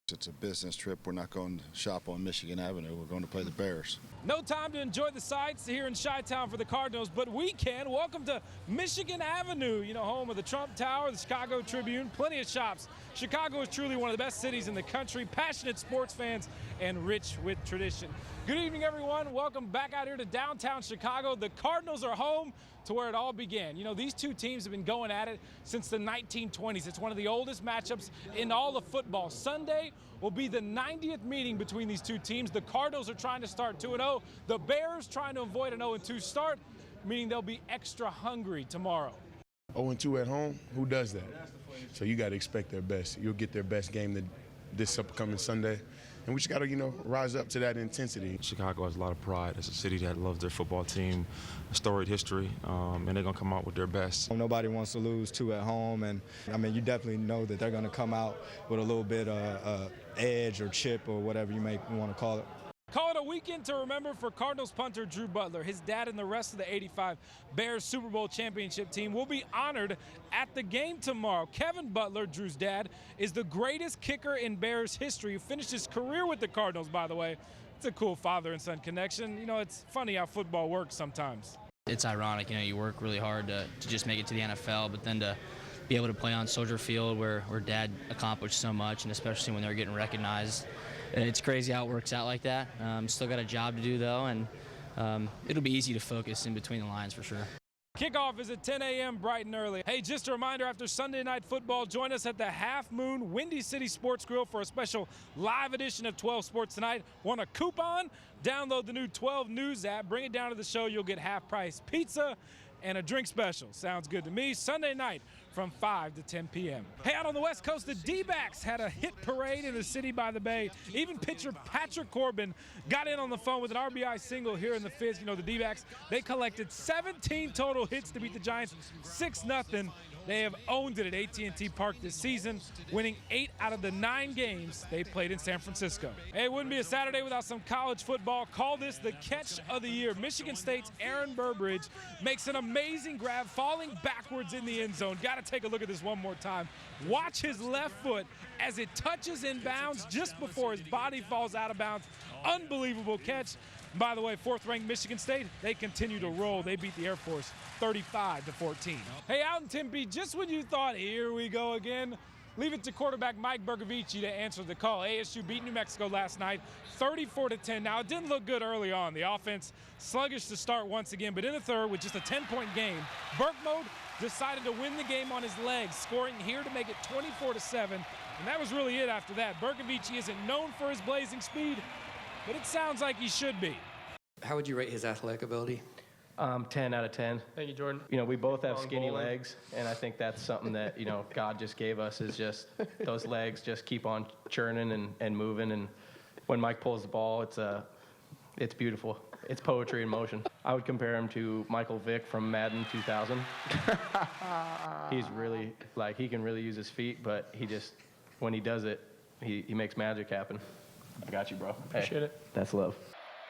It's a business trip. We're not going to shop on Michigan Avenue. We're going to play the Bears. No time to enjoy the sights here in Chi-Town for the Cardinals, but we can. Welcome to Michigan Avenue, home of the Trump Tower, the Chicago Tribune, plenty of shops. Chicago is truly one of the best cities in the country, passionate sports fans, and rich with tradition. Good evening, everyone. Welcome back out here to downtown Chicago. The Cardinals are home to where it all began. These two teams have been going at it since the 1920s. It's one of the oldest matchups in all of football. Sunday will be the 90th meeting between these two teams. The Cardinals are trying to start 2-0. The Bears trying to avoid an 0-2 start, meaning they'll be extra hungry tomorrow. 0-2 at home, who does that? So you got to expect their best. You'll get their best game this upcoming Sunday. And we just got to, rise up to that intensity. Chicago has a lot of pride. It's a city that loves their football team, a storied history, and they're going to come out with their best. Nobody wants to lose two at home, and, you definitely know that they're going to come out with a little bit of edge or chip or whatever you may want to call it. Call it a weekend to remember for Cardinals punter Drew Butler. His dad and the rest of the '85 Bears Super Bowl championship team will be honored at the game tomorrow. Kevin Butler, Drew's dad, is the greatest kicker in Bears history, who finished his career with the Cardinals, by the way. It's a cool father and son connection. It's funny how football works sometimes. It's ironic, you work really hard to just make it to the NFL, but then to be able to play on Soldier Field where Dad accomplished so much, and especially when they're getting recognized. It's crazy how it works out like that. Still got a job to do, though, and it'll be easy to focus in between the lines for sure. Kickoff is at 10 a.m. bright and early. Hey, just a reminder, after Sunday Night Football, join us at the Half Moon Windy City Sports Grill for a special live edition of 12 Sports Tonight. Want a coupon? Download the new 12 News app. Bring it down to the show. You'll get half-price pizza and a drink special. Sounds good to me. Sunday night from 5 to 10 p.m. Hey, out on the West Coast, the D-backs had a hit parade in the city by the Bay. Even pitcher Patrick Corbin got in on the phone with an RBI single here in the fifth. The D-backs, they collected 17 total hits to beat the Giants 6-0. They have owned it at AT&T Park this season, winning 8 out of the 9 games they played in San Francisco. Hey, it wouldn't be a Saturday without some college football. Call this the catch of the year. Michigan State's Aaron Burbridge makes an amazing grab, falling backwards in the end zone. Got to take a look at this one more time. Watch his left foot as it touches in bounds just before his body falls out of bounds. Unbelievable catch. By the way, 4th-ranked Michigan State, they continue to roll. They beat the Air Force 35-14. Hey, out in Tempe, just when you thought, here we go again, leave it to quarterback Mike Bercovici to answer the call. ASU beat New Mexico last night, 34-10. Now, it didn't look good early on. The offense sluggish to start once again, but in the third, with just a 10-point game, Berk Mode decided to win the game on his legs, scoring here to make it 24-7. And that was really it after that. Bercovici isn't known for his blazing speed, but it sounds like he should be. How would you rate his athletic ability? 10 out of 10. Thank you, Jordan. We both have skinny legs, and I think that's something that, God just gave us, is just those legs just keep on churning and moving. And when Mike pulls the ball, it's beautiful. It's poetry in motion. I would compare him to Michael Vick from Madden 2000. He's really, he can really use his feet, but when he does it, he makes magic happen. I got you, bro. Appreciate it. That's love.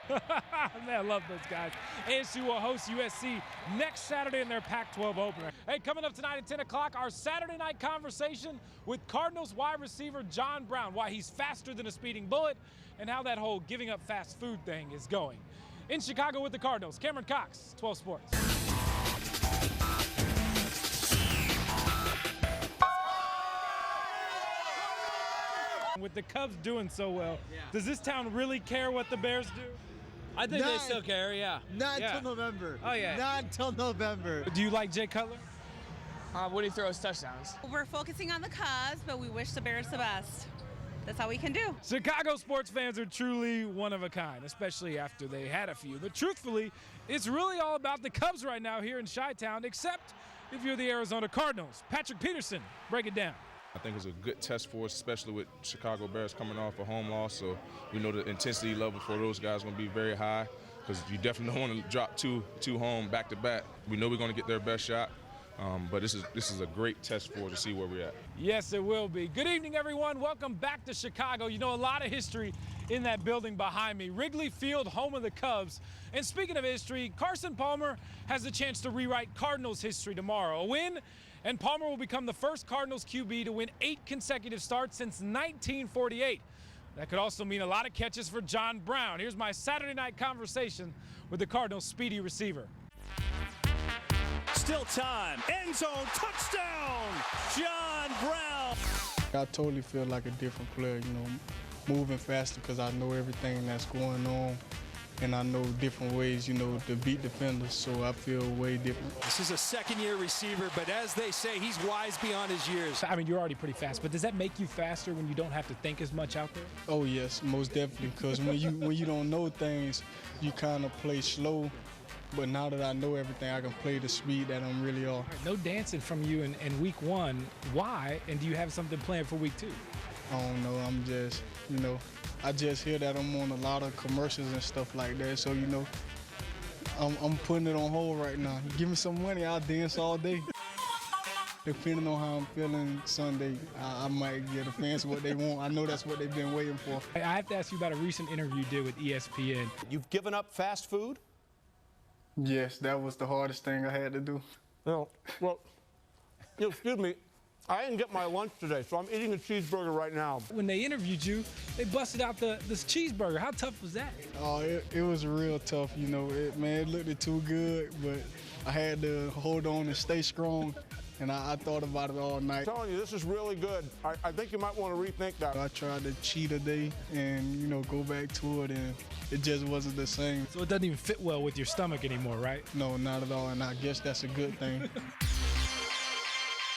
Man, I love those guys. ASU will host USC next Saturday in their Pac-12 opener. Hey, coming up tonight at 10 o'clock, our Saturday night conversation with Cardinals wide receiver John Brown, why he's faster than a speeding bullet, and how that whole giving up fast food thing is going. In Chicago with the Cardinals, Cameron Cox, 12 Sports. With the Cubs doing so well, does this town really care what the Bears do? I think they still care, yeah. Not until November. Oh, yeah. Not until November. Do you like Jay Cutler? When he throws touchdowns. We're focusing on the Cubs, but we wish the Bears the best. That's all we can do. Chicago sports fans are truly one of a kind, especially after they had a few. But truthfully, it's really all about the Cubs right now here in Chi-Town, except if you're the Arizona Cardinals. Patrick Peterson, break it down. I think it's a good test for us, especially with Chicago Bears coming off a home loss. So we know the intensity level for those guys is going to be very high, because you definitely don't want to drop two home back-to-back. We know we're going to get their best shot. But this is a great test for us to see where we're at. Yes, it will be. Good evening, everyone. Welcome back to Chicago. A lot of history in that building behind me. Wrigley Field, home of the Cubs. And speaking of history, Carson Palmer has the chance to rewrite Cardinals history tomorrow. A win And Palmer will become the first Cardinals QB to win 8 consecutive starts since 1948. That could also mean a lot of catches for John Brown. Here's my Saturday night conversation with the Cardinals' speedy receiver. Still time. End zone. Touchdown. John Brown. I totally feel like a different player, you know, moving faster because I know everything that's going on. And I know different ways, you know, to beat defenders, so I feel way different. This is a second-year receiver, but as they say, he's wise beyond his years. I mean, you're already pretty fast, but does that make you faster when you don't have to think as much out there? Oh yes, most definitely, because when you don't know things, you kind of play slow. But now that I know everything, I can play the speed that I'm really on. No dancing from you in week 1. Why? And do you have something planned for week 2? I don't know. I'm just, you know, I just hear that I'm on a lot of commercials and stuff like that. So, you know, I'm putting it on hold right now. Give me some money, I'll dance all day. Depending on how I'm feeling Sunday, I might get the fans what they want. I know that's what they've been waiting for. I have to ask you about a recent interview you did with ESPN. You've given up fast food? Yes, that was the hardest thing I had to do. No, well, excuse me. I didn't get my lunch today, so I'm eating a cheeseburger right now. When they interviewed you, they busted out this cheeseburger. How tough was that? Oh, it was real tough. You know, it looked too good, but I had to hold on and stay strong. And I thought about it all night. I'm telling you, this is really good. I think you might want to rethink that. I tried to cheat a day and, you know, go back to it, and it just wasn't the same. So it doesn't even fit well with your stomach anymore, right? No, not at all, and I guess that's a good thing.